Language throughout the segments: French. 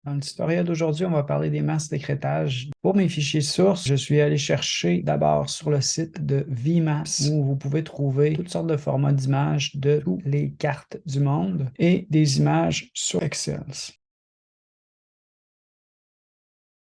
Dans le tutoriel d'aujourd'hui, on va parler des masses d'écrêtage. Pour mes fichiers sources, je suis allé chercher d'abord sur le site de VMaps où vous pouvez trouver toutes sortes de formats d'images de toutes les cartes du monde et des images sur Excel.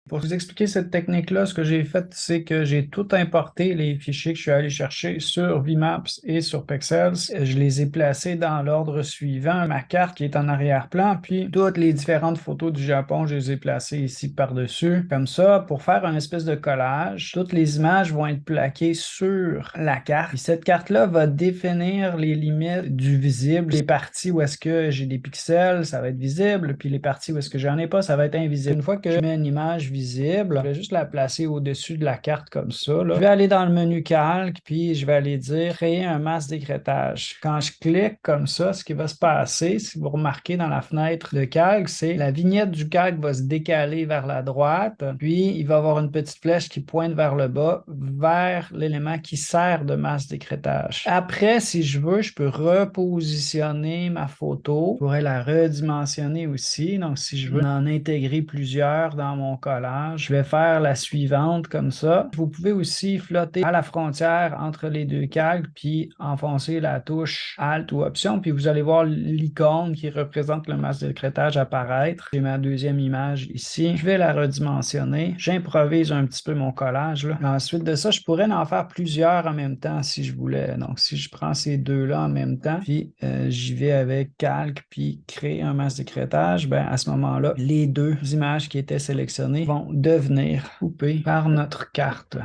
Pour vous expliquer cette technique-là, ce que j'ai fait, c'est que j'ai tout importé les fichiers que je suis allé chercher sur VMaps et sur Pexels. Je les ai placés dans l'ordre suivant. Ma carte qui est en arrière-plan, puis toutes les différentes photos du Japon, je les ai placées ici par-dessus. Comme ça, pour faire un espèce de collage, toutes les images vont être plaquées sur la carte. Puis cette carte-là va définir les limites du visible. Les parties où est-ce que j'ai des pixels, ça va être visible, puis les parties où est-ce que j'en ai pas, ça va être invisible. Une fois que je mets une image visible, je vais juste la placer au-dessus de la carte comme ça, là. Je vais aller dans le menu calque, puis je vais aller dire créer un masque d'écrêtage. Quand je clique comme ça, ce qui va se passer, si vous remarquez dans la fenêtre de calque, c'est la vignette du calque va se décaler vers la droite, puis il va y avoir une petite flèche qui pointe vers le bas, vers l'élément qui sert de masque d'écrêtage. Après, si je veux, je peux repositionner ma photo. Je pourrais la redimensionner aussi. Donc, si je veux en intégrer plusieurs dans mon collage, je vais faire la suivante comme ça. Vous pouvez aussi flotter à la frontière entre les deux calques, puis enfoncer la touche Alt ou Option, puis vous allez voir l'icône qui représente le masque d'écrêtage apparaître. J'ai ma deuxième image ici. Je vais la redimensionner. J'improvise un petit peu mon collage, là. Ensuite de ça, je pourrais en faire plusieurs en même temps si je voulais. Donc, si je prends ces deux-là en même temps, puis j'y vais avec calque, puis créer un masque d'écrêtage, ben à ce moment-là, les deux images qui étaient sélectionnées vont devenir coupées par notre carte.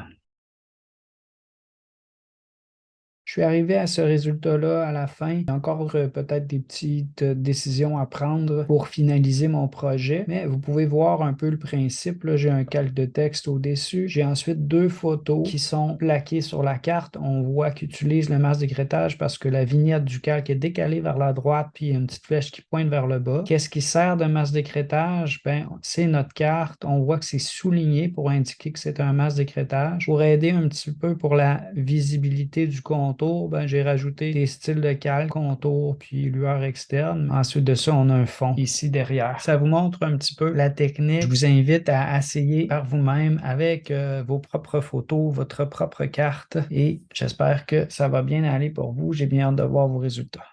Je suis arrivé à ce résultat-là à la fin. Il y a encore peut-être des petites décisions à prendre pour finaliser mon projet, mais vous pouvez voir un peu le principe. Là, j'ai un calque de texte au-dessus. J'ai ensuite deux photos qui sont plaquées sur la carte. On voit qu'ils utilisent le masque d'écrêtage parce que la vignette du calque est décalée vers la droite, puis il y a une petite flèche qui pointe vers le bas. Qu'est-ce qui sert de masque d'écrêtage? Ben, c'est notre carte. On voit que c'est souligné pour indiquer que c'est un masque d'écrêtage. Pour aider un petit peu pour la visibilité du contour, ben, j'ai rajouté des styles de calque, contour, puis lueur externe. Ensuite de ça, on a un fond ici derrière. Ça vous montre un petit peu la technique. Je vous invite à essayer par vous-même avec vos propres photos, votre propre carte, et j'espère que ça va bien aller pour vous. J'ai bien hâte de voir vos résultats.